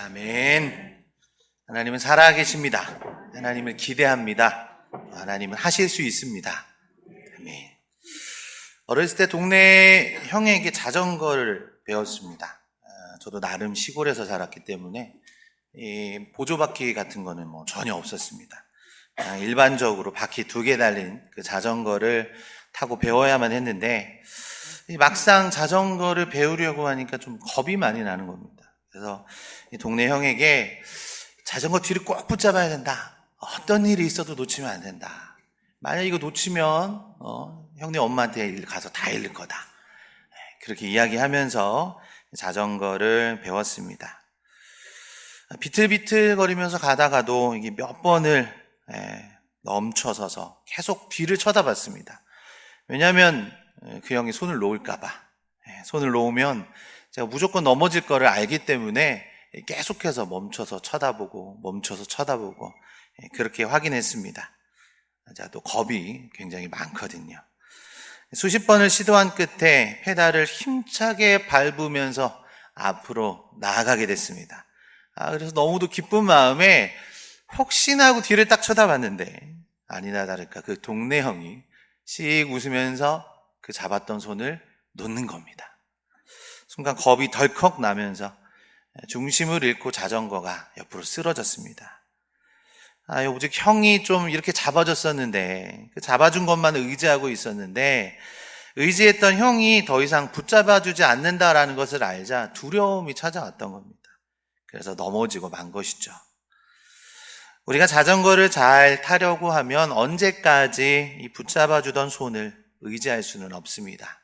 아멘. 하나님은 살아계십니다. 하나님을 기대합니다. 하나님은 하실 수 있습니다. 아멘. 어렸을 때 동네 형에게 자전거를 배웠습니다. 저도 나름 시골에서 자랐기 때문에 이 보조바퀴 같은 거는 전혀 없었습니다. 일반적으로 바퀴 2개 달린 그 자전거를 타고 배워야만 했는데 막상 자전거를 배우려고 하니까 좀 겁이 많이 나는 겁니다. 그래서 이 동네 형에게 자전거 뒤를 꼭 붙잡아야 된다. 어떤 일이 있어도 놓치면 안 된다. 만약 이거 놓치면 형네 엄마한테 가서 다 잃을 거다. 그렇게 이야기하면서 자전거를 배웠습니다. 비틀비틀거리면서 가다가도 이게 몇 번을 멈춰서서 계속 뒤를 쳐다봤습니다. 왜냐하면 그 형이 손을 놓을까봐. 손을 놓으면 제가 무조건 넘어질 거를 알기 때문에 계속해서 멈춰서 쳐다보고 그렇게 확인했습니다. 제가 또 겁이 굉장히 많거든요. 수십 번을 시도한 끝에 페달을 힘차게 밟으면서 앞으로 나아가게 됐습니다. 그래서 너무도 기쁜 마음에 혹시나 하고 뒤를 딱 쳐다봤는데 아니나 다를까 그 동네 형이 씩 웃으면서 그 잡았던 손을 놓는 겁니다. 순간 겁이 덜컥 나면서 중심을 잃고 자전거가 옆으로 쓰러졌습니다. 오직 형이 좀 이렇게 잡아줬었는데, 그 잡아준 것만 의지하고 있었는데, 의지했던 형이 더 이상 붙잡아주지 않는다라는 것을 알자 두려움이 찾아왔던 겁니다. 그래서 넘어지고 만 것이죠. 우리가 자전거를 잘 타려고 하면 언제까지 이 붙잡아주던 손을 의지할 수는 없습니다.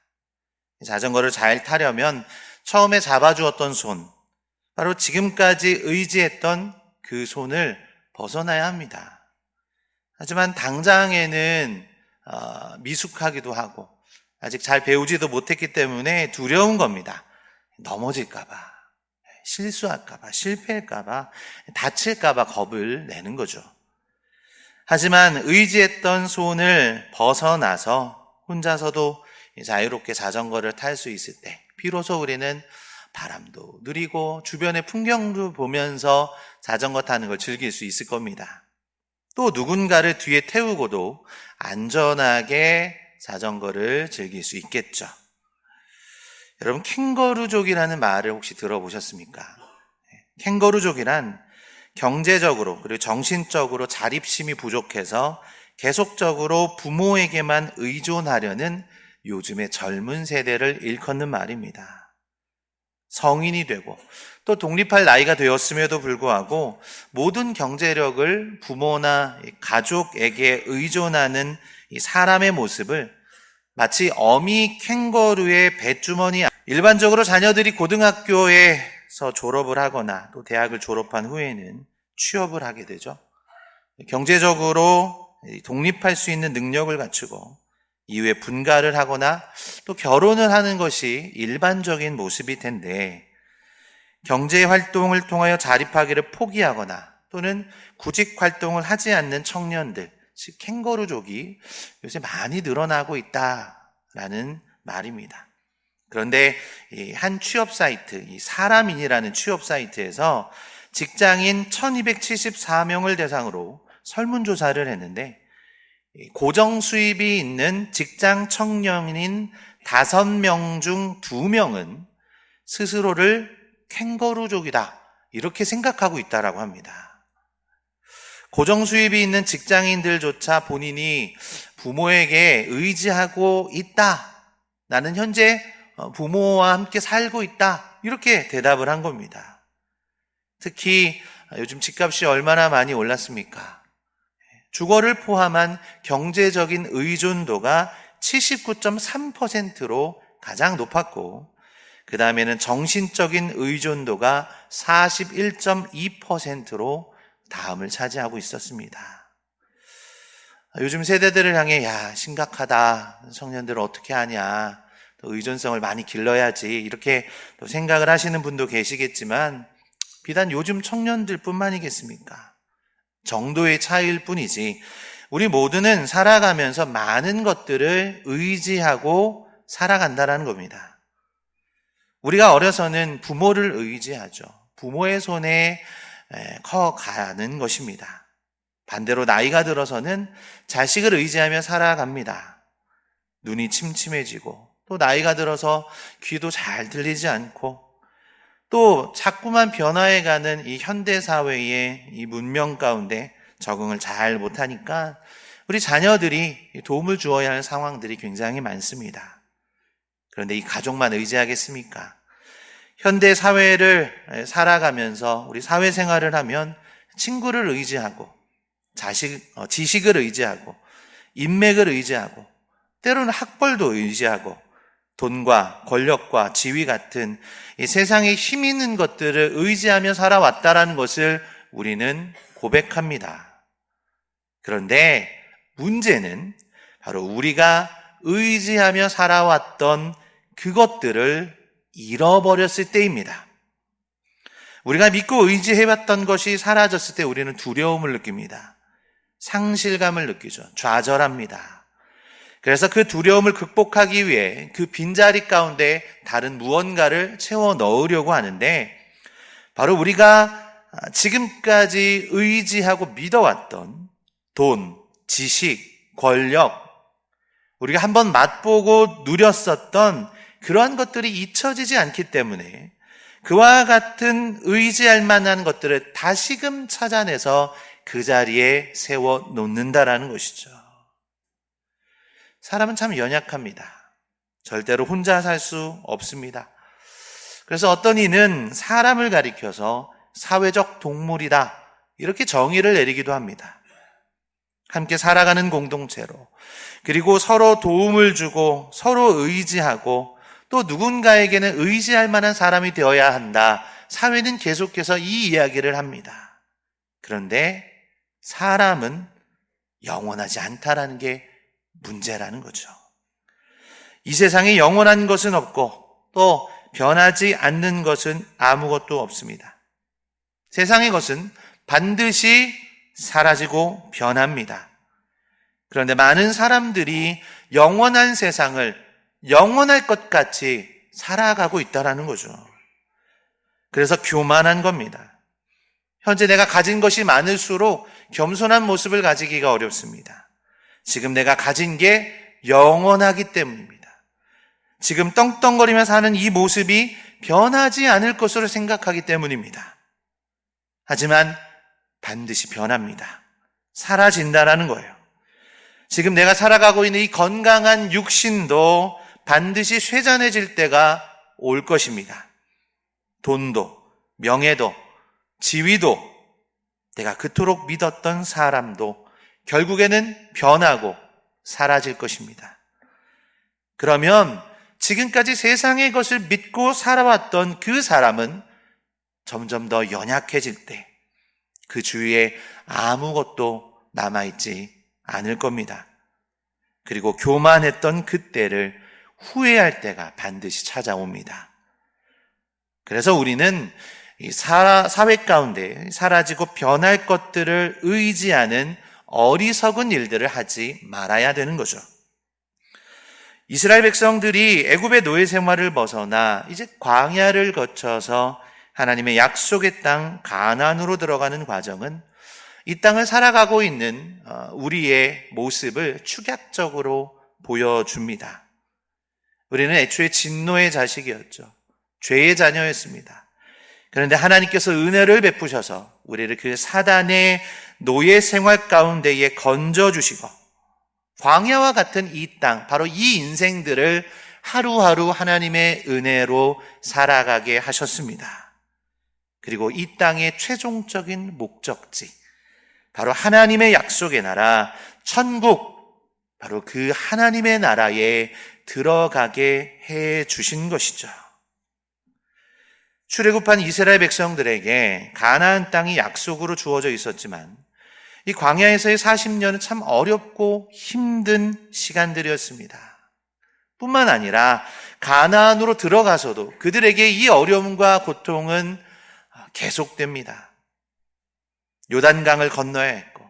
자전거를 잘 타려면 처음에 잡아주었던 손, 바로 지금까지 의지했던 그 손을 벗어나야 합니다. 하지만 당장에는 미숙하기도 하고 아직 잘 배우지도 못했기 때문에 두려운 겁니다. 넘어질까봐, 실수할까봐, 실패할까봐, 다칠까봐 겁을 내는 거죠. 하지만 의지했던 손을 벗어나서 혼자서도 자유롭게 자전거를 탈 수 있을 때 비로소 우리는 바람도 누리고 주변의 풍경도 보면서 자전거 타는 걸 즐길 수 있을 겁니다. 또 누군가를 뒤에 태우고도 안전하게 자전거를 즐길 수 있겠죠. 여러분, 캥거루족이라는 말을 혹시 들어보셨습니까? 캥거루족이란 경제적으로 그리고 정신적으로 자립심이 부족해서 계속적으로 부모에게만 의존하려는 요즘의 젊은 세대를 일컫는 말입니다. 성인이 되고 또 독립할 나이가 되었음에도 불구하고 모든 경제력을 부모나 가족에게 의존하는 이 사람의 모습을 마치 어미 캥거루의 뱃주머니, 일반적으로 자녀들이 고등학교에서 졸업을 하거나 또 대학을 졸업한 후에는 취업을 하게 되죠. 경제적으로 독립할 수 있는 능력을 갖추고 이후에 분가를 하거나 또 결혼을 하는 것이 일반적인 모습일 텐데 경제 활동을 통하여 자립하기를 포기하거나 또는 구직 활동을 하지 않는 청년들, 즉 캥거루족이 요새 많이 늘어나고 있다라는 말입니다. 그런데 한 취업 사이트, 이 사람인이라는 취업 사이트에서 직장인 1274명을 대상으로 설문조사를 했는데 고정 수입이 있는 직장 청년인 5명 중 2명은 스스로를 캥거루족이다 이렇게 생각하고 있다라고 합니다. 고정 수입이 있는 직장인들조차 본인이 부모에게 의지하고 있다, 나는 현재 부모와 함께 살고 있다 이렇게 대답을 한 겁니다. 특히 요즘 집값이 얼마나 많이 올랐습니까? 주거를 포함한 경제적인 의존도가 79.3%로 가장 높았고 그 다음에는 정신적인 의존도가 41.2%로 다음을 차지하고 있었습니다. 요즘 세대들을 향해 심각하다, 청년들 어떻게 하냐, 또 의존성을 많이 길러야지 이렇게 또 생각을 하시는 분도 계시겠지만 비단 요즘 청년들 뿐만이겠습니까? 정도의 차이일 뿐이지 우리 모두는 살아가면서 많은 것들을 의지하고 살아간다는 겁니다. 우리가 어려서는 부모를 의지하죠. 부모의 손에 커가는 것입니다. 반대로 나이가 들어서는 자식을 의지하며 살아갑니다. 눈이 침침해지고 또 나이가 들어서 귀도 잘 들리지 않고 또 자꾸만 변화해가는 이 현대사회의 이 문명 가운데 적응을 잘 못하니까 우리 자녀들이 도움을 주어야 할 상황들이 굉장히 많습니다. 그런데 이 가족만 의지하겠습니까? 현대사회를 살아가면서 우리 사회생활을 하면 친구를 의지하고 지식을 의지하고 인맥을 의지하고 때로는 학벌도 의지하고 돈과 권력과 지위 같은 이 세상에 힘 있는 것들을 의지하며 살아왔다라는 것을 우리는 고백합니다. 그런데 문제는 바로 우리가 의지하며 살아왔던 그것들을 잃어버렸을 때입니다. 우리가 믿고 의지해왔던 것이 사라졌을 때 우리는 두려움을 느낍니다. 상실감을 느끼죠. 좌절합니다. 그래서 그 두려움을 극복하기 위해 그 빈자리 가운데 다른 무언가를 채워 넣으려고 하는데 바로 우리가 지금까지 의지하고 믿어왔던 돈, 지식, 권력, 우리가 한번 맛보고 누렸었던 그러한 것들이 잊혀지지 않기 때문에 그와 같은 의지할 만한 것들을 다시금 찾아내서 그 자리에 세워 놓는다라는 것이죠. 사람은 참 연약합니다. 절대로 혼자 살 수 없습니다. 그래서 어떤 이는 사람을 가리켜서 사회적 동물이다 이렇게 정의를 내리기도 합니다. 함께 살아가는 공동체로 그리고 서로 도움을 주고 서로 의지하고 또 누군가에게는 의지할 만한 사람이 되어야 한다. 사회는 계속해서 이 이야기를 합니다. 그런데 사람은 영원하지 않다라는 게 문제라는 거죠. 이 세상에 영원한 것은 없고 또 변하지 않는 것은 아무것도 없습니다. 세상의 것은 반드시 사라지고 변합니다. 그런데 많은 사람들이 영원한 세상을 영원할 것 같이 살아가고 있다는 거죠. 그래서 교만한 겁니다. 현재 내가 가진 것이 많을수록 겸손한 모습을 가지기가 어렵습니다. 지금 내가 가진 게 영원하기 때문입니다. 지금 떵떵거리며 사는 이 모습이 변하지 않을 것으로 생각하기 때문입니다. 하지만 반드시 변합니다. 사라진다라는 거예요. 지금 내가 살아가고 있는 이 건강한 육신도 반드시 쇠잔해질 때가 올 것입니다. 돈도, 명예도, 지위도, 내가 그토록 믿었던 사람도 결국에는 변하고 사라질 것입니다. 그러면 지금까지 세상의 것을 믿고 살아왔던 그 사람은 점점 더 연약해질 때 그 주위에 아무것도 남아있지 않을 겁니다. 그리고 교만했던 그때를 후회할 때가 반드시 찾아옵니다. 그래서 우리는 이 사회 가운데 사라지고 변할 것들을 의지하는 어리석은 일들을 하지 말아야 되는 거죠. 이스라엘 백성들이 애굽의 노예 생활을 벗어나 이제 광야를 거쳐서 하나님의 약속의 땅 가나안으로 들어가는 과정은 이 땅을 살아가고 있는 우리의 모습을 축약적으로 보여줍니다. 우리는 애초에 진노의 자식이었죠. 죄의 자녀였습니다. 그런데 하나님께서 은혜를 베푸셔서 우리를 그 사단의 노예 생활 가운데에 건져주시고 광야와 같은 이 땅, 바로 이 인생들을 하루하루 하나님의 은혜로 살아가게 하셨습니다. 그리고 이 땅의 최종적인 목적지, 바로 하나님의 약속의 나라, 천국, 바로 그 하나님의 나라에 들어가게 해 주신 것이죠. 출애굽한 이스라엘 백성들에게 가나안 땅이 약속으로 주어져 있었지만 이 광야에서의 40년은 참 어렵고 힘든 시간들이었습니다. 뿐만 아니라 가나안으로 들어가서도 그들에게 이 어려움과 고통은 계속됩니다. 요단강을 건너야 했고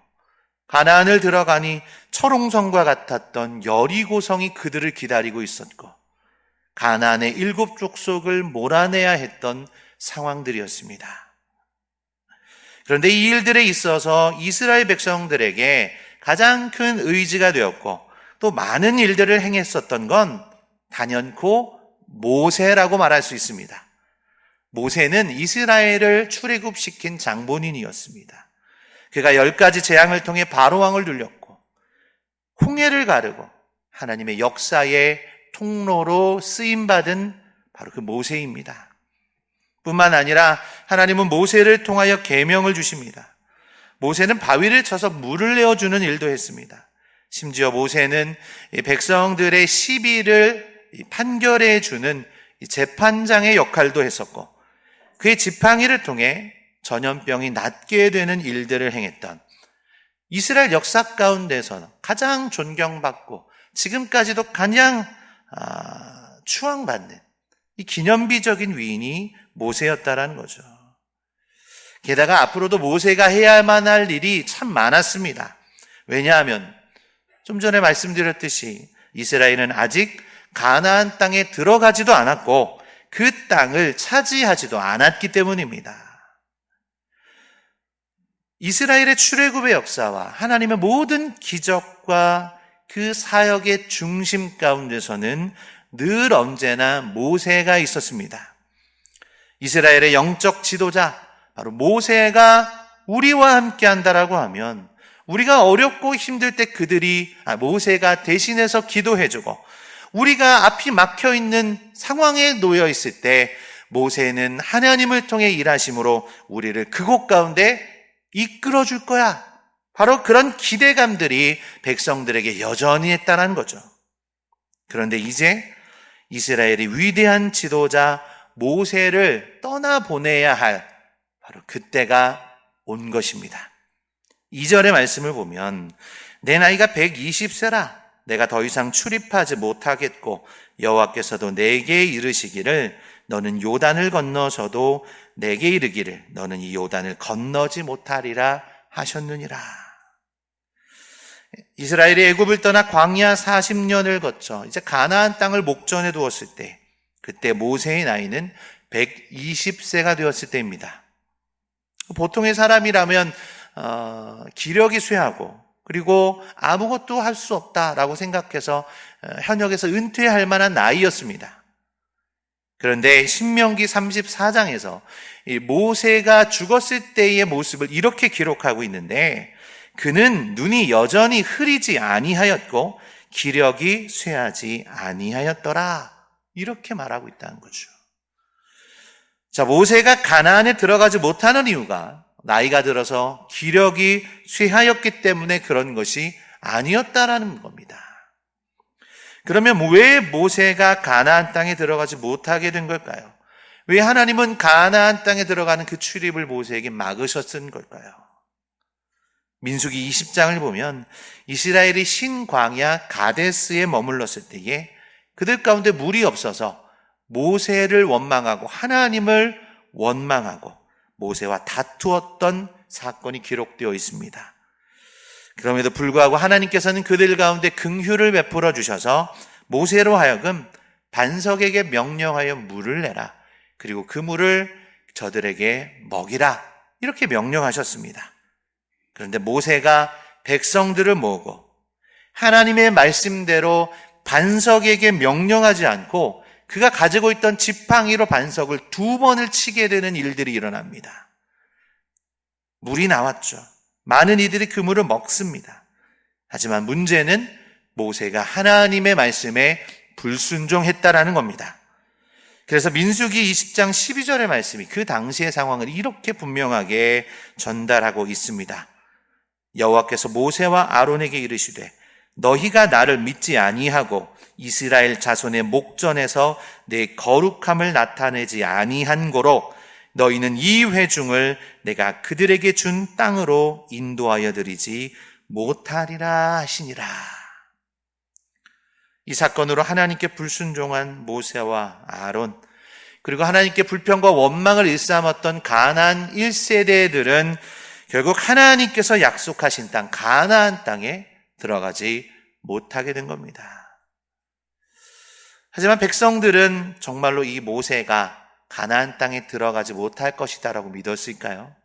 가나안을 들어가니 철옹성과 같았던 여리고성이 그들을 기다리고 있었고 가나안의 7 족속을 몰아내야 했던 상황들이었습니다. 그런데 이 일들에 있어서 이스라엘 백성들에게 가장 큰 의지가 되었고 또 많은 일들을 행했었던 건 단연코 모세라고 말할 수 있습니다. 모세는 이스라엘을 출애굽시킨 장본인이었습니다. 그가 10가지 재앙을 통해 바로왕을 눌렸고 홍해를 가르고 하나님의 역사의 통로로 쓰임받은 바로 그 모세입니다. 뿐만 아니라 하나님은 모세를 통하여 계명을 주십니다. 모세는 바위를 쳐서 물을 내어주는 일도 했습니다. 심지어 모세는 백성들의 시비를 판결해 주는 재판장의 역할도 했었고 그의 지팡이를 통해 전염병이 낫게 되는 일들을 행했던 이스라엘 역사 가운데서 가장 존경받고 지금까지도 가장 추앙받는 이 기념비적인 위인이 모세였다라는 거죠. 게다가 앞으로도 모세가 해야만 할 일이 참 많았습니다. 왜냐하면 좀 전에 말씀드렸듯이 이스라엘은 아직 가나안 땅에 들어가지도 않았고 그 땅을 차지하지도 않았기 때문입니다. 이스라엘의 출애굽의 역사와 하나님의 모든 기적과 그 사역의 중심 가운데서는 늘 언제나 모세가 있었습니다. 이스라엘의 영적 지도자 바로 모세가 우리와 함께 한다라고 하면 우리가 어렵고 힘들 때 모세가 대신해서 기도해주고 우리가 앞이 막혀있는 상황에 놓여 있을 때 모세는 하나님을 통해 일하심으로 우리를 그곳 가운데 이끌어 줄 거야. 바로 그런 기대감들이 백성들에게 여전히 했다는 거죠. 그런데 이제 이스라엘의 위대한 지도자 모세를 떠나보내야 할 바로 그때가 온 것입니다. 2절의 말씀을 보면 내 나이가 120세라 내가 더 이상 출입하지 못하겠고 여호와께서도 내게 이르시기를 너는 요단을 건너서도 내게 이르기를 너는 이 요단을 건너지 못하리라 하셨느니라. 이스라엘이 애굽을 떠나 광야 40년을 거쳐 이제 가나안 땅을 목전에 두었을 때 그때 모세의 나이는 120세가 되었을 때입니다. 보통의 사람이라면 기력이 쇠하고 그리고 아무것도 할 수 없다라고 생각해서 현역에서 은퇴할 만한 나이였습니다. 그런데 신명기 34장에서 모세가 죽었을 때의 모습을 이렇게 기록하고 있는데 그는 눈이 여전히 흐리지 아니하였고 기력이 쇠하지 아니하였더라 이렇게 말하고 있다는 거죠. 자, 모세가 가나안에 들어가지 못하는 이유가 나이가 들어서 기력이 쇠하였기 때문에 그런 것이 아니었다라는 겁니다. 그러면 왜 모세가 가나안 땅에 들어가지 못하게 된 걸까요? 왜 하나님은 가나안 땅에 들어가는 그 출입을 모세에게 막으셨던 걸까요? 민수기 20장을 보면 이스라엘이 신광야 가데스에 머물렀을 때에 그들 가운데 물이 없어서 모세를 원망하고 하나님을 원망하고 모세와 다투었던 사건이 기록되어 있습니다. 그럼에도 불구하고 하나님께서는 그들 가운데 긍휼을 베풀어 주셔서 모세로 하여금 반석에게 명령하여 물을 내라. 그리고 그 물을 저들에게 먹이라. 이렇게 명령하셨습니다. 그런데 모세가 백성들을 모으고 하나님의 말씀대로 반석에게 명령하지 않고 그가 가지고 있던 지팡이로 반석을 2번을 치게 되는 일들이 일어납니다. 물이 나왔죠. 많은 이들이 그 물을 먹습니다. 하지만 문제는 모세가 하나님의 말씀에 불순종했다라는 겁니다. 그래서 민수기 20장 12절의 말씀이 그 당시의 상황을 이렇게 분명하게 전달하고 있습니다. 여호와께서 모세와 아론에게 이르시되 너희가 나를 믿지 아니하고 이스라엘 자손의 목전에서 내 거룩함을 나타내지 아니한 고로 너희는 이 회중을 내가 그들에게 준 땅으로 인도하여 드리지 못하리라 하시니라. 이 사건으로 하나님께 불순종한 모세와 아론 그리고 하나님께 불평과 원망을 일삼았던 가나안 1세대들은 결국 하나님께서 약속하신 땅 가나안 땅에 들어가지 못하게 된 겁니다. 하지만 백성들은 정말로 이 모세가 가나안 땅에 들어가지 못할 것이다라고 믿었을까요?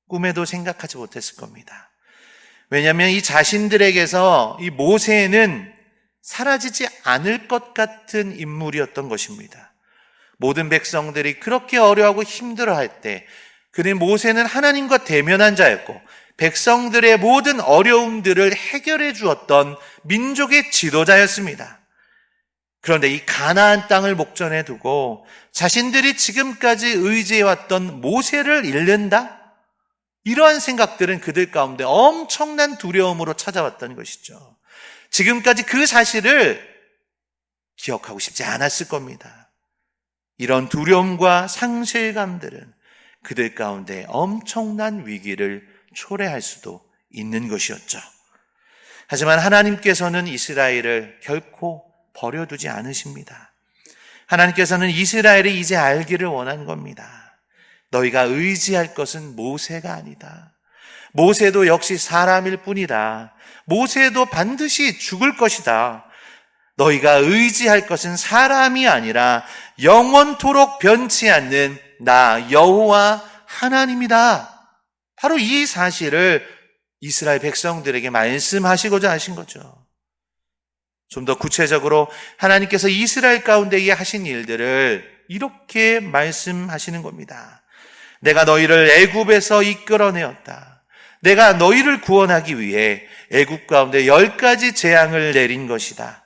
꿈에도 생각하지 못했을 겁니다. 왜냐하면 이 자신들에게서 이 모세는 사라지지 않을 것 같은 인물이었던 것입니다. 모든 백성들이 그렇게 어려워하고 힘들어할 때 그는 모세는 하나님과 대면한 자였고 백성들의 모든 어려움들을 해결해 주었던 민족의 지도자였습니다. 그런데 이 가나안 땅을 목전에 두고 자신들이 지금까지 의지해왔던 모세를 잃는다? 이러한 생각들은 그들 가운데 엄청난 두려움으로 찾아왔던 것이죠. 지금까지 그 사실을 기억하고 싶지 않았을 겁니다. 이런 두려움과 상실감들은 그들 가운데 엄청난 위기를 초래할 수도 있는 것이었죠. 하지만 하나님께서는 이스라엘을 결코 버려두지 않으십니다. 하나님께서는 이스라엘이 이제 알기를 원한 겁니다. 너희가 의지할 것은 모세가 아니다. 모세도 역시 사람일 뿐이다. 모세도 반드시 죽을 것이다. 너희가 의지할 것은 사람이 아니라 영원토록 변치 않는 나 여호와 하나님이다. 바로 이 사실을 이스라엘 백성들에게 말씀하시고자 하신 거죠. 좀 더 구체적으로 하나님께서 이스라엘 가운데에 하신 일들을 이렇게 말씀하시는 겁니다. 내가 너희를 애굽에서 이끌어내었다. 내가 너희를 구원하기 위해 애굽 가운데 10가지 재앙을 내린 것이다.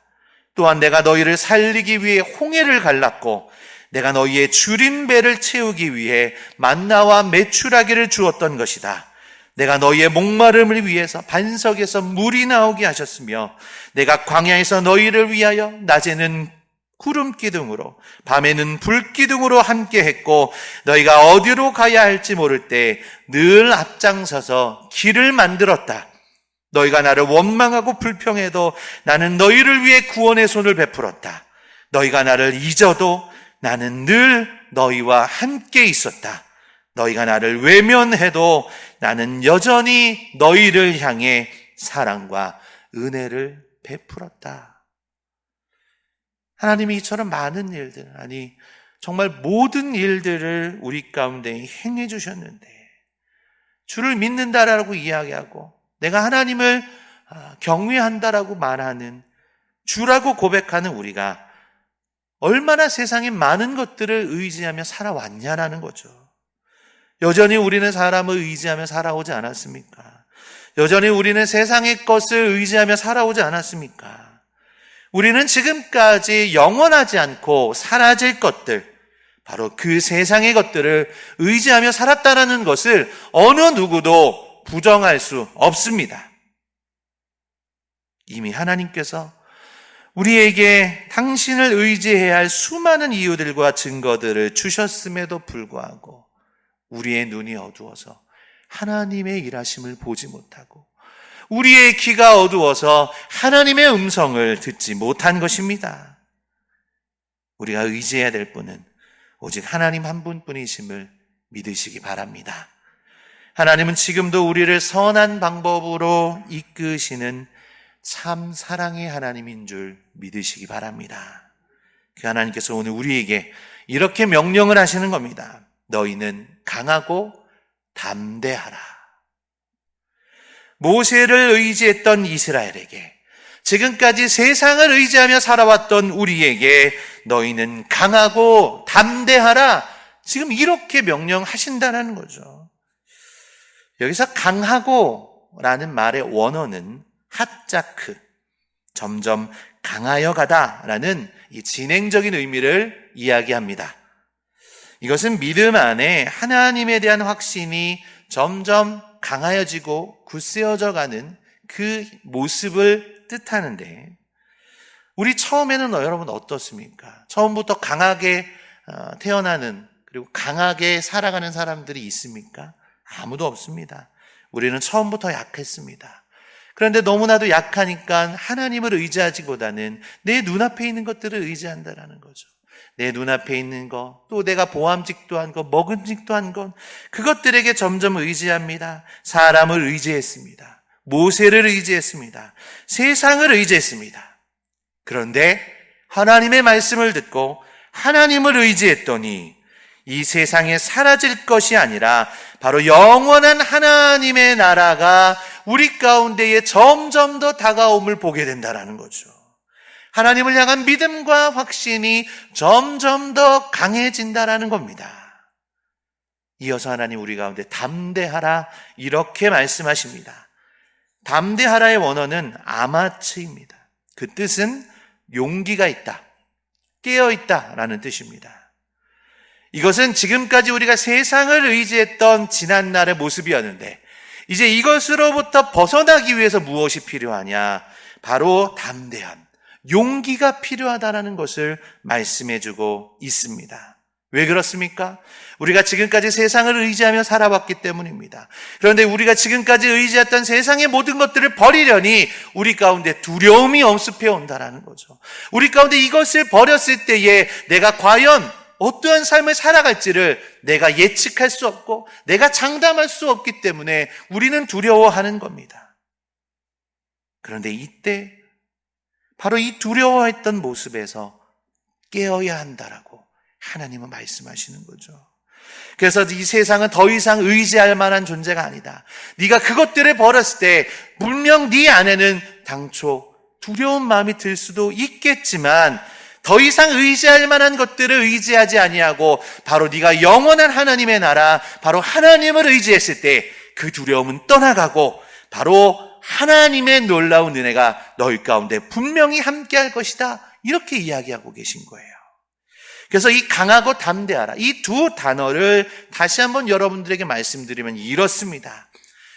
또한 내가 너희를 살리기 위해 홍해를 갈랐고 내가 너희의 주린 배를 채우기 위해 만나와 메추라기를 주었던 것이다. 내가 너희의 목마름을 위해서 반석에서 물이 나오게 하셨으며 내가 광야에서 너희를 위하여 낮에는 구름 기둥으로 밤에는 불 기둥으로 함께 했고 너희가 어디로 가야 할지 모를 때 늘 앞장서서 길을 만들었다. 너희가 나를 원망하고 불평해도 나는 너희를 위해 구원의 손을 베풀었다. 너희가 나를 잊어도 나는 늘 너희와 함께 있었다. 너희가 나를 외면해도 나는 여전히 너희를 향해 사랑과 은혜를 베풀었다. 하나님이 이처럼 많은 일들, 아니 정말 모든 일들을 우리 가운데 행해 주셨는데 주를 믿는다라고 이야기하고 내가 하나님을 경외한다라고 말하는 주라고 고백하는 우리가 얼마나 세상에 많은 것들을 의지하며 살아왔냐라는 거죠. 여전히 우리는 사람을 의지하며 살아오지 않았습니까? 여전히 우리는 세상의 것을 의지하며 살아오지 않았습니까? 우리는 지금까지 영원하지 않고 사라질 것들, 바로 그 세상의 것들을 의지하며 살았다는 것을 어느 누구도 부정할 수 없습니다. 이미 하나님께서 우리에게 당신을 의지해야 할 수많은 이유들과 증거들을 주셨음에도 불구하고 우리의 눈이 어두워서 하나님의 일하심을 보지 못하고 우리의 귀가 어두워서 하나님의 음성을 듣지 못한 것입니다. 우리가 의지해야 될 분은 오직 하나님 한 분뿐이심을 믿으시기 바랍니다. 하나님은 지금도 우리를 선한 방법으로 이끄시는 참 사랑의 하나님인 줄 믿으시기 바랍니다. 그 하나님께서 오늘 우리에게 이렇게 명령을 하시는 겁니다. 너희는 강하고 담대하라. 모세를 의지했던 이스라엘에게, 지금까지 세상을 의지하며 살아왔던 우리에게 너희는 강하고 담대하라. 지금 이렇게 명령하신다는 거죠. 여기서 강하고라는 말의 원어는 핫자크, 점점 강하여 가다라는 이 진행적인 의미를 이야기합니다. 이것은 믿음 안에 하나님에 대한 확신이 점점 강하여지고 굳세어져 가는 그 모습을 뜻하는데, 우리 처음에는 여러분 어떻습니까? 처음부터 강하게 태어나는, 그리고 강하게 살아가는 사람들이 있습니까? 아무도 없습니다. 우리는 처음부터 약했습니다. 그런데 너무나도 약하니까 하나님을 의지하지보다는 내 눈앞에 있는 것들을 의지한다라는 거죠. 내 눈앞에 있는 것, 또 내가 보암직도 한 것, 먹음직도 한 것, 그것들에게 점점 의지합니다. 사람을 의지했습니다. 모세를 의지했습니다. 세상을 의지했습니다. 그런데 하나님의 말씀을 듣고 하나님을 의지했더니 이 세상에 사라질 것이 아니라 바로 영원한 하나님의 나라가 우리 가운데에 점점 더 다가옴을 보게 된다는 거죠. 하나님을 향한 믿음과 확신이 점점 더 강해진다는 겁니다. 이어서 하나님 우리 가운데 담대하라 이렇게 말씀하십니다. 담대하라의 원어는 아마츠입니다. 그 뜻은 용기가 있다, 깨어있다 라는 뜻입니다. 이것은 지금까지 우리가 세상을 의지했던 지난날의 모습이었는데 이제 이것으로부터 벗어나기 위해서 무엇이 필요하냐? 바로 담대함, 용기가 필요하다는 것을 말씀해주고 있습니다. 왜 그렇습니까? 우리가 지금까지 세상을 의지하며 살아왔기 때문입니다. 그런데 우리가 지금까지 의지했던 세상의 모든 것들을 버리려니 우리 가운데 두려움이 엄습해 온다는 거죠. 우리 가운데 이것을 버렸을 때에 내가 과연 어떠한 삶을 살아갈지를 내가 예측할 수 없고 내가 장담할 수 없기 때문에 우리는 두려워하는 겁니다. 그런데 이때 바로 이 두려워했던 모습에서 깨어야 한다라고 하나님은 말씀하시는 거죠. 그래서 이 세상은 더 이상 의지할 만한 존재가 아니다. 네가 그것들을 버렸을 때 분명 네 안에는 당초 두려운 마음이 들 수도 있겠지만 더 이상 의지할 만한 것들을 의지하지 아니하고 바로 네가 영원한 하나님의 나라, 바로 하나님을 의지했을 때 그 두려움은 떠나가고 바로 하나님의 놀라운 은혜가 너희 가운데 분명히 함께할 것이다. 이렇게 이야기하고 계신 거예요. 그래서 이 강하고 담대하라, 이 두 단어를 다시 한번 여러분들에게 말씀드리면 이렇습니다.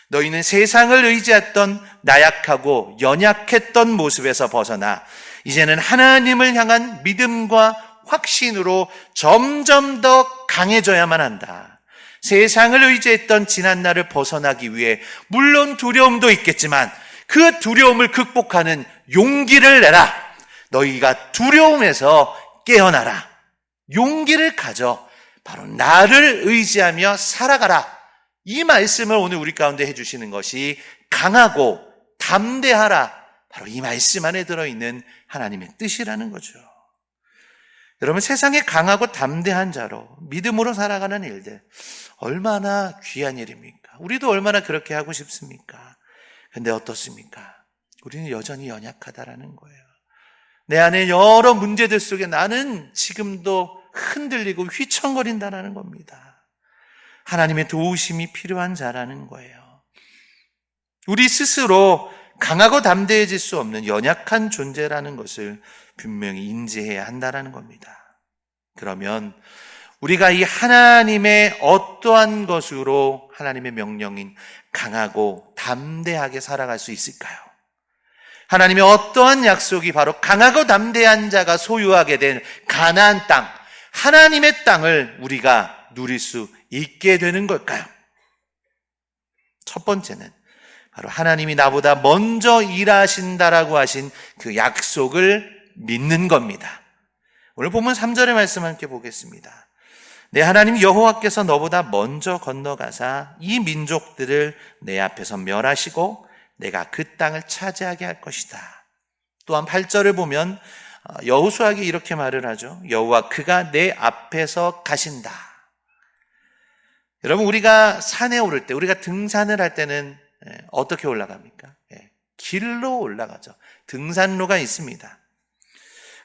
너희는 세상을 의지했던 나약하고 연약했던 모습에서 벗어나 이제는 하나님을 향한 믿음과 확신으로 점점 더 강해져야만 한다. 세상을 의지했던 지난날을 벗어나기 위해 물론 두려움도 있겠지만 그 두려움을 극복하는 용기를 내라. 너희가 두려움에서 깨어나라. 용기를 가져 바로 나를 의지하며 살아가라. 이 말씀을 오늘 우리 가운데 해주시는 것이 강하고 담대하라. 바로 이 말씀 안에 들어있는 하나님의 뜻이라는 거죠. 여러분, 세상에 강하고 담대한 자로 믿음으로 살아가는 일들 얼마나 귀한 일입니까? 우리도 얼마나 그렇게 하고 싶습니까? 근데 어떻습니까? 우리는 여전히 연약하다라는 거예요. 내 안에 여러 문제들 속에 나는 지금도 흔들리고 휘청거린다라는 겁니다. 하나님의 도우심이 필요한 자라는 거예요. 우리 스스로 강하고 담대해질 수 없는 연약한 존재라는 것을 분명히 인지해야 한다는 겁니다. 그러면 우리가 이 하나님의 어떠한 것으로 하나님의 명령인 강하고 담대하게 살아갈 수 있을까요? 하나님의 어떠한 약속이 바로 강하고 담대한 자가 소유하게 된 가나안 땅, 하나님의 땅을 우리가 누릴 수 있게 되는 걸까요? 첫 번째는 바로 하나님이 나보다 먼저 일하신다라고 하신 그 약속을 믿는 겁니다. 오늘 본문 3절의 말씀 함께 보겠습니다. 내 하나님 여호와께서 너보다 먼저 건너가사 이 민족들을 내 앞에서 멸하시고 내가 그 땅을 차지하게 할 것이다. 또한 8절을 보면 여호수아에게 이렇게 말을 하죠. 여호와 그가 내 앞에서 가신다. 여러분, 우리가 산에 오를 때, 우리가 등산을 할 때는 어떻게 올라갑니까? 길로 올라가죠. 등산로가 있습니다.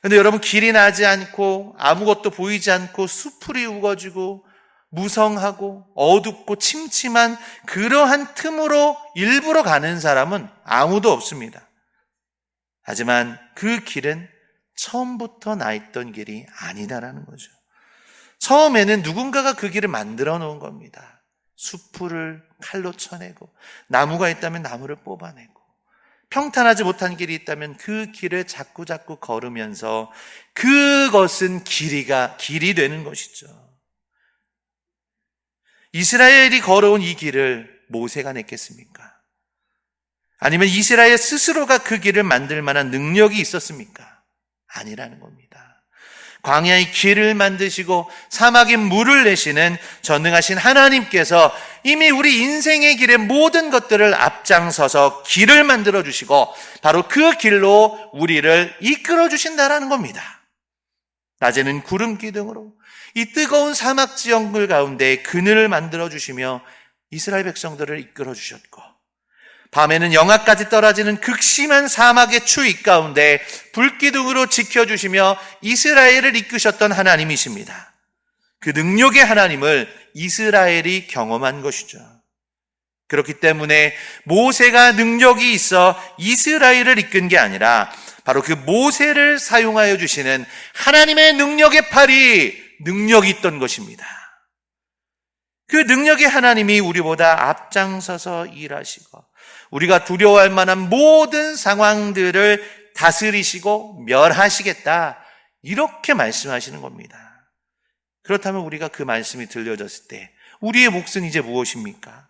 그런데 여러분, 길이 나지 않고 아무것도 보이지 않고 수풀이 우거지고 무성하고 어둡고 침침한 그러한 틈으로 일부러 가는 사람은 아무도 없습니다. 하지만 그 길은 처음부터 나 있던 길이 아니다라는 거죠. 처음에는 누군가가 그 길을 만들어 놓은 겁니다. 수풀을 칼로 쳐내고 나무가 있다면 나무를 뽑아내고 평탄하지 못한 길이 있다면 그 길을 자꾸 걸으면서 그것은 길이 되는 것이죠. 이스라엘이 걸어온 이 길을 모세가 냈겠습니까? 아니면 이스라엘 스스로가 그 길을 만들 만한 능력이 있었습니까? 아니라는 겁니다. 광야의 길을 만드시고 사막에 물을 내시는 전능하신 하나님께서 이미 우리 인생의 길의 모든 것들을 앞장서서 길을 만들어 주시고 바로 그 길로 우리를 이끌어 주신다라는 겁니다. 낮에는 구름 기둥으로 이 뜨거운 사막 지형들 가운데 그늘을 만들어 주시며 이스라엘 백성들을 이끌어 주셨고, 밤에는 영하까지 떨어지는 극심한 사막의 추위 가운데 불기둥으로 지켜주시며 이스라엘을 이끄셨던 하나님이십니다. 그 능력의 하나님을 이스라엘이 경험한 것이죠. 그렇기 때문에 모세가 능력이 있어 이스라엘을 이끈 게 아니라 바로 그 모세를 사용하여 주시는 하나님의 능력의 팔이 능력이 있던 것입니다. 그 능력의 하나님이 우리보다 앞장서서 일하시고 우리가 두려워할 만한 모든 상황들을 다스리시고 멸하시겠다, 이렇게 말씀하시는 겁니다. 그렇다면 우리가 그 말씀이 들려졌을 때 우리의 몫은 이제 무엇입니까?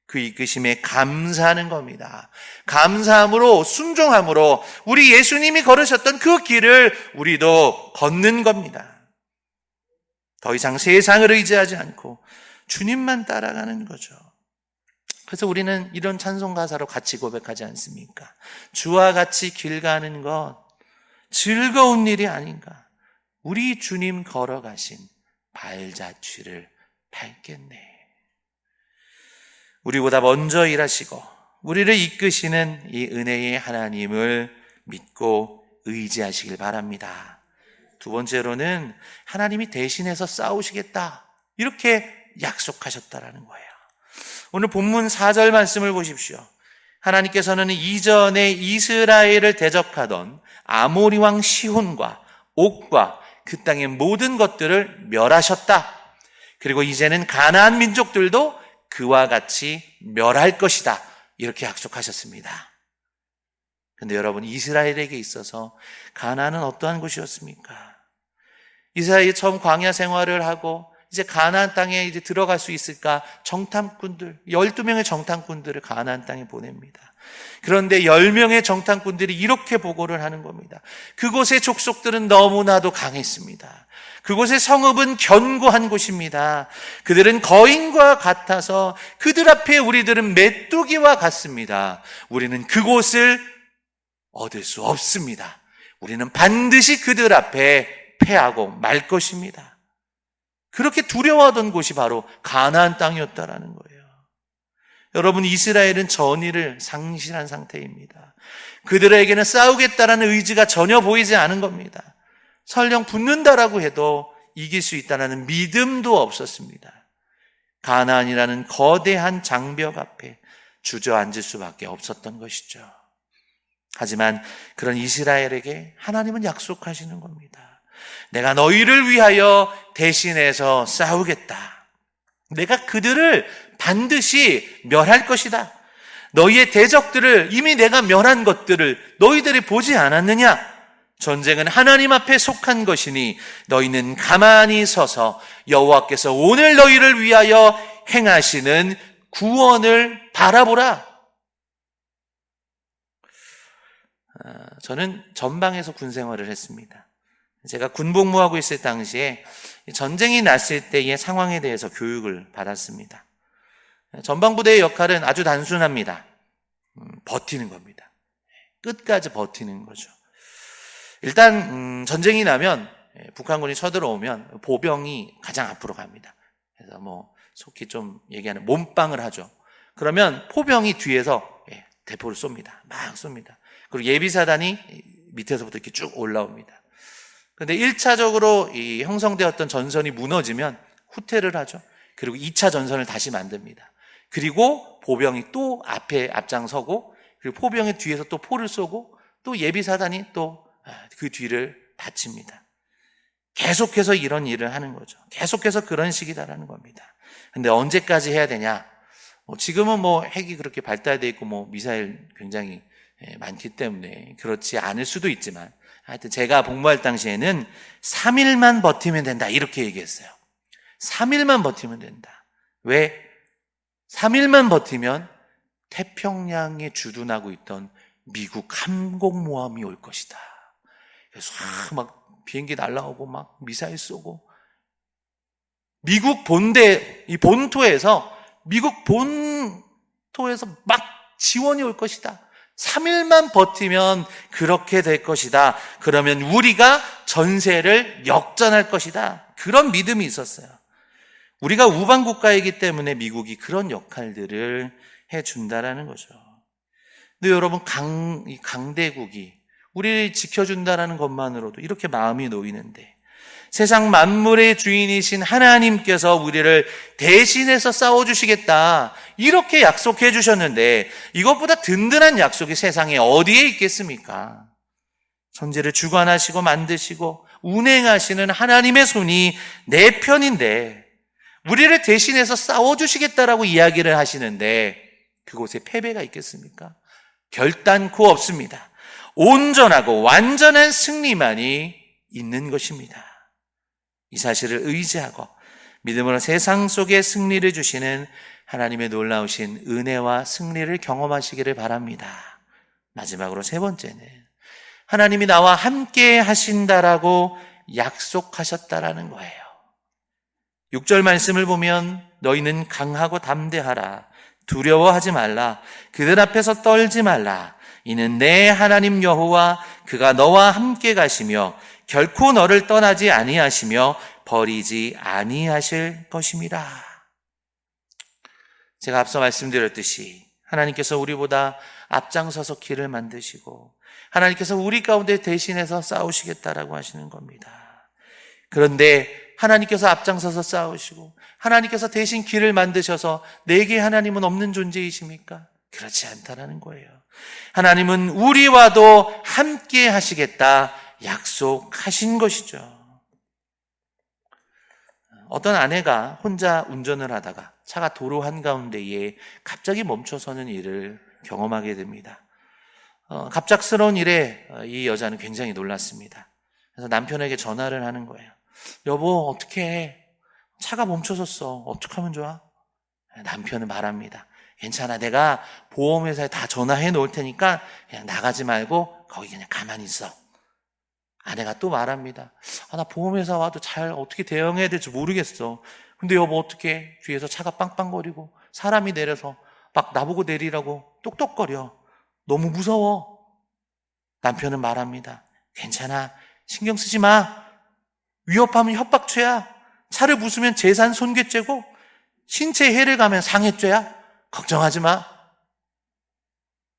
그 이끄심에 감사하는 겁니다. 감사함으로, 순종함으로 우리 예수님이 걸으셨던 그 길을 우리도 걷는 겁니다. 더 이상 세상을 의지하지 않고 주님만 따라가는 거죠. 그래서 우리는 이런 찬송 가사로 같이 고백하지 않습니까? 주와 같이 길 가는 것 즐거운 일이 아닌가. 우리 주님 걸어가신 발자취를 밟겠네. 우리보다 먼저 일하시고 우리를 이끄시는 이 은혜의 하나님을 믿고 의지하시길 바랍니다. 두 번째로는 하나님이 대신해서 싸우시겠다, 이렇게 약속하셨다라는 거예요. 오늘 본문 4절 말씀을 보십시오. 하나님께서는 이전에 이스라엘을 대적하던 아모리 왕 시혼과 옥과 그 땅의 모든 것들을 멸하셨다. 그리고 이제는 가나안 민족들도 그와 같이 멸할 것이다, 이렇게 약속하셨습니다. 그런데 여러분, 이스라엘에게 있어서 가나안은 어떠한 곳이었습니까? 이스라엘이 처음 광야 생활을 하고 이제 가나안 땅에 이제 들어갈 수 있을까? 정탐꾼들, 12명의 정탐꾼들을 가나안 땅에 보냅니다. 그런데 10명의 정탐꾼들이 이렇게 보고를 하는 겁니다. 그곳의 족속들은 너무나도 강했습니다. 그곳의 성읍은 견고한 곳입니다. 그들은 거인과 같아서 그들 앞에 우리들은 메뚜기와 같습니다. 우리는 그곳을 얻을 수 없습니다. 우리는 반드시 그들 앞에 패하고 말 것입니다. 그렇게 두려워하던 곳이 바로 가나안 땅이었다라는 거예요. 여러분, 이스라엘은 전의를 상실한 상태입니다. 그들에게는 싸우겠다라는 의지가 전혀 보이지 않은 겁니다. 설령 붙는다라고 해도 이길 수 있다는 믿음도 없었습니다. 가나안이라는 거대한 장벽 앞에 주저앉을 수밖에 없었던 것이죠. 하지만 그런 이스라엘에게 하나님은 약속하시는 겁니다. 내가 너희를 위하여 대신해서 싸우겠다. 내가 그들을 반드시 멸할 것이다. 너희의 대적들을, 이미 내가 멸한 것들을 너희들이 보지 않았느냐? 전쟁은 하나님 앞에 속한 것이니 너희는 가만히 서서 여호와께서 오늘 너희를 위하여 행하시는 구원을 바라보라. 저는 전방에서 군 생활을 했습니다. 제가 군복무하고 있을 당시에 전쟁이 났을 때의 상황에 대해서 교육을 받았습니다. 전방부대의 역할은 아주 단순합니다. 버티는 겁니다. 끝까지 버티는 거죠. 일단 전쟁이 나면, 북한군이 쳐들어오면 보병이 가장 앞으로 갑니다. 그래서 속히 좀 얘기하는 몸빵을 하죠. 그러면 포병이 뒤에서 대포를 쏩니다. 막 쏩니다. 그리고 예비사단이 밑에서부터 이렇게 쭉 올라옵니다. 그런데 1차적으로 이 형성되었던 전선이 무너지면 후퇴를 하죠. 그리고 2차 전선을 다시 만듭니다. 그리고 보병이 또 앞에 앞장서고, 그리고 포병의 뒤에서 또 포를 쏘고, 또 예비사단이 또 그 뒤를 받칩니다. 계속해서 이런 일을 하는 거죠. 계속해서 그런 식이다라는 겁니다. 근데 언제까지 해야 되냐? 지금은 핵이 그렇게 발달되어 있고 미사일 굉장히 많기 때문에 그렇지 않을 수도 있지만, 하여튼 제가 복무할 당시에는 3일만 버티면 된다, 이렇게 얘기했어요. 3일만 버티면 된다. 왜? 3일만 버티면 태평양에 주둔하고 있던 미국 항공모함이 올 것이다. 그래서 막 비행기 날라오고 막 미사일 쏘고, 미국 본대, 이 본토에서, 미국 본토에서 막 지원이 올 것이다. 3일만 버티면 그렇게 될 것이다. 그러면 우리가 전세를 역전할 것이다. 그런 믿음이 있었어요. 우리가 우방 국가이기 때문에 미국이 그런 역할들을 해준다라는 거죠. 근데 여러분, 강대국이 우리를 지켜준다라는 것만으로도 이렇게 마음이 놓이는데, 세상 만물의 주인이신 하나님께서 우리를 대신해서 싸워주시겠다, 이렇게 약속해 주셨는데 이것보다 든든한 약속이 세상에 어디에 있겠습니까? 천지를 주관하시고 만드시고 운행하시는 하나님의 손이 내 편인데 우리를 대신해서 싸워주시겠다라고 이야기를 하시는데 그곳에 패배가 있겠습니까? 결단코 없습니다. 온전하고 완전한 승리만이 있는 것입니다. 이 사실을 의지하고 믿음으로 세상 속에 승리를 주시는 하나님의 놀라우신 은혜와 승리를 경험하시기를 바랍니다. 마지막으로 세 번째는 하나님이 나와 함께 하신다라고 약속하셨다라는 거예요. 6절 말씀을 보면 너희는 강하고 담대하라. 두려워하지 말라. 그들 앞에서 떨지 말라. 이는 내 하나님 여호와 그가 너와 함께 가시며 결코 너를 떠나지 아니하시며 버리지 아니하실 것임이라. 제가 앞서 말씀드렸듯이 하나님께서 우리보다 앞장서서 길을 만드시고 하나님께서 우리 가운데 대신해서 싸우시겠다라고 하시는 겁니다. 그런데 하나님께서 앞장서서 싸우시고 하나님께서 대신 길을 만드셔서 내게 하나님은 없는 존재이십니까? 그렇지 않다라는 거예요. 하나님은 우리와도 함께 하시겠다 약속하신 것이죠. 어떤 아내가 혼자 운전을 하다가 차가 도로 한가운데에 갑자기 멈춰서는 일을 경험하게 됩니다. 갑작스러운 일에 이 여자는 굉장히 놀랐습니다. 그래서 남편에게 전화를 하는 거예요. 여보, 어떡해? 차가 멈춰섰어. 어떡하면 좋아? 남편은 말합니다. 괜찮아. 내가 보험회사에 다 전화해 놓을 테니까 그냥 나가지 말고 거기 그냥 가만히 있어. 아내가 또 말합니다. 나 보험회사 와도 잘 어떻게 대응해야 될지 모르겠어. 근데 여보 어떡해? 뒤에서 차가 빵빵거리고 사람이 내려서 막 나보고 내리라고 똑똑거려. 너무 무서워. 남편은 말합니다. 괜찮아. 신경 쓰지 마. 위협하면 협박죄야. 차를 부수면 재산 손괴죄고 신체 해를 가면 상해죄야. 걱정하지 마.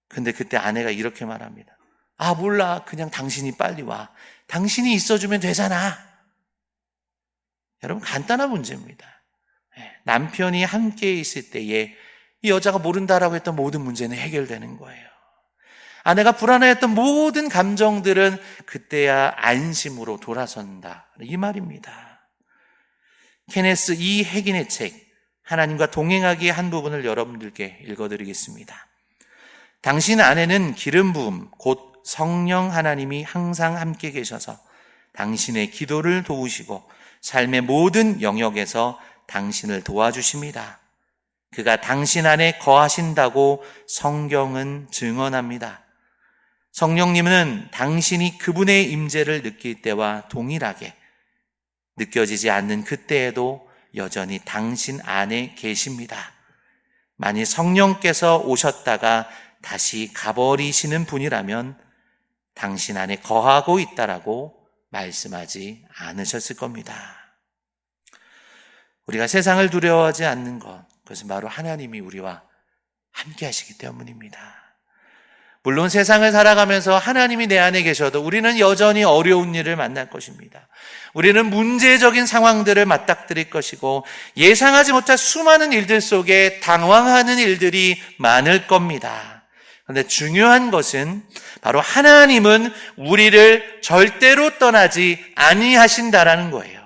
근데 그때 아내가 이렇게 말합니다. 몰라. 그냥 당신이 빨리 와. 당신이 있어주면 되잖아. 여러분, 간단한 문제입니다. 남편이 함께 있을 때에 이 여자가 모른다라고 했던 모든 문제는 해결되는 거예요. 아내가 불안해했던 모든 감정들은 그때야 안심으로 돌아선다. 이 말입니다. 케네스 E. 해긴의 책 하나님과 동행하기의 한 부분을 여러분들께 읽어드리겠습니다. 당신 안에는 기름 부음 곧 성령 하나님이 항상 함께 계셔서 당신의 기도를 도우시고 삶의 모든 영역에서 당신을 도와주십니다. 그가 당신 안에 거하신다고 성경은 증언합니다. 성령님은 당신이 그분의 임재를 느낄 때와 동일하게 느껴지지 않는 그때에도 여전히 당신 안에 계십니다. 만일 성령께서 오셨다가 다시 가버리시는 분이라면 당신 안에 거하고 있다라고 말씀하지 않으셨을 겁니다. 우리가 세상을 두려워하지 않는 것, 그것은 바로 하나님이 우리와 함께 하시기 때문입니다. 물론 세상을 살아가면서 하나님이 내 안에 계셔도 우리는 여전히 어려운 일을 만날 것입니다. 우리는 문제적인 상황들을 맞닥뜨릴 것이고 예상하지 못할 수많은 일들 속에 당황하는 일들이 많을 겁니다. 그런데 중요한 것은 바로 하나님은 우리를 절대로 떠나지 아니하신다라는 거예요.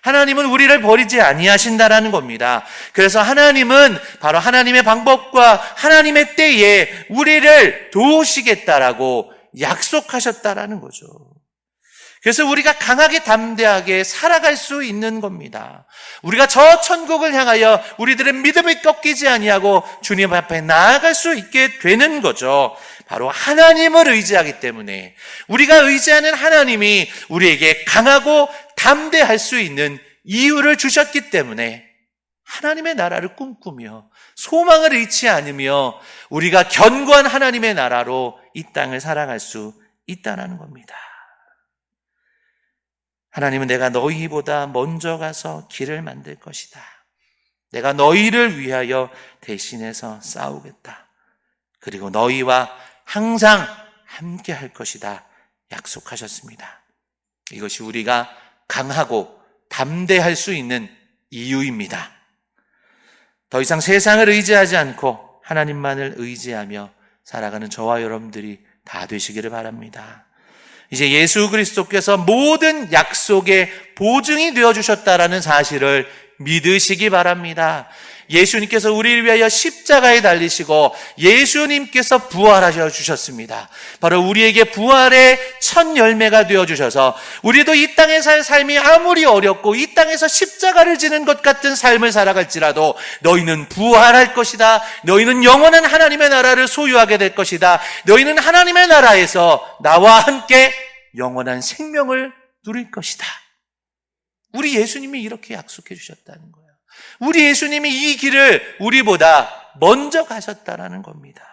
하나님은 우리를 버리지 아니하신다라는 겁니다. 그래서 하나님은 바로 하나님의 방법과 하나님의 때에 우리를 도우시겠다라고 약속하셨다라는 거죠. 그래서 우리가 강하게 담대하게 살아갈 수 있는 겁니다. 우리가 저 천국을 향하여 우리들의 믿음을 꺾이지 아니하고 주님 앞에 나아갈 수 있게 되는 거죠. 바로 하나님을 의지하기 때문에 우리가 의지하는 하나님이 우리에게 강하고 담대할 수 있는 이유를 주셨기 때문에 하나님의 나라를 꿈꾸며 소망을 잃지 않으며 우리가 견고한 하나님의 나라로 이 땅을 살아갈 수 있다는 겁니다. 하나님은 내가 너희보다 먼저 가서 길을 만들 것이다. 내가 너희를 위하여 대신해서 싸우겠다. 그리고 너희와 항상 함께 할 것이다. 약속하셨습니다. 이것이 우리가 강하고 담대할 수 있는 이유입니다. 더 이상 세상을 의지하지 않고 하나님만을 의지하며 살아가는 저와 여러분들이 다 되시기를 바랍니다. 이제 예수 그리스도께서 모든 약속의 보증이 되어주셨다라는 사실을 믿으시기 바랍니다. 예수님께서 우리를 위하여 십자가에 달리시고 예수님께서 부활하셔 주셨습니다. 바로 우리에게 부활의 첫 열매가 되어주셔서 우리도 이 땅에 살 삶이 아무리 어렵고 이 땅에서 십자가를 지는 것 같은 삶을 살아갈지라도 너희는 부활할 것이다. 너희는 영원한 하나님의 나라를 소유하게 될 것이다. 너희는 하나님의 나라에서 나와 함께 영원한 생명을 누릴 것이다. 우리 예수님이 이렇게 약속해 주셨다는 거예요. 우리 예수님이 이 길을 우리보다 먼저 가셨다라는 겁니다.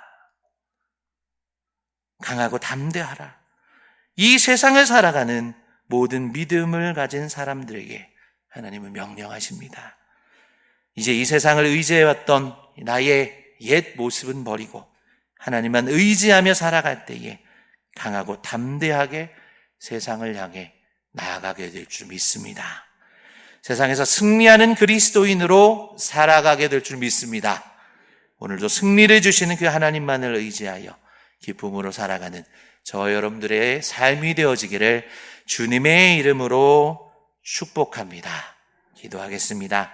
강하고 담대하라. 이 세상을 살아가는 모든 믿음을 가진 사람들에게 하나님은 명령하십니다. 이제 이 세상을 의지해왔던 나의 옛 모습은 버리고 하나님만 의지하며 살아갈 때에 강하고 담대하게 세상을 향해 나아가게 될 줄 믿습니다. 세상에서 승리하는 그리스도인으로 살아가게 될 줄 믿습니다. 오늘도 승리를 주시는 그 하나님만을 의지하여 기쁨으로 살아가는 저와 여러분들의 삶이 되어지기를 주님의 이름으로 축복합니다. 기도하겠습니다.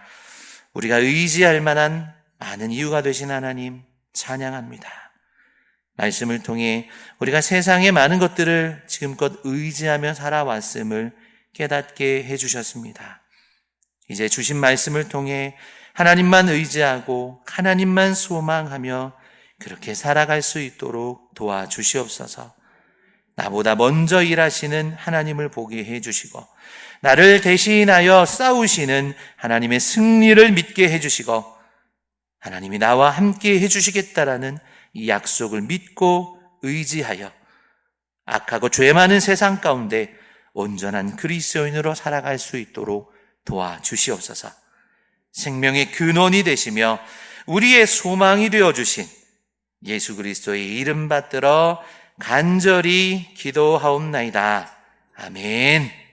우리가 의지할 만한 많은 이유가 되신 하나님 찬양합니다. 말씀을 통해 우리가 세상의 많은 것들을 지금껏 의지하며 살아왔음을 깨닫게 해주셨습니다. 이제 주신 말씀을 통해 하나님만 의지하고 하나님만 소망하며 그렇게 살아갈 수 있도록 도와주시옵소서. 나보다 먼저 일하시는 하나님을 보게 해주시고 나를 대신하여 싸우시는 하나님의 승리를 믿게 해주시고 하나님이 나와 함께 해주시겠다라는 이 약속을 믿고 의지하여 악하고 죄 많은 세상 가운데 온전한 그리스도인으로 살아갈 수 있도록 도와주시옵소서. 생명의 근원이 되시며 우리의 소망이 되어주신 예수 그리스도의 이름 받들어 간절히 기도하옵나이다. 아멘.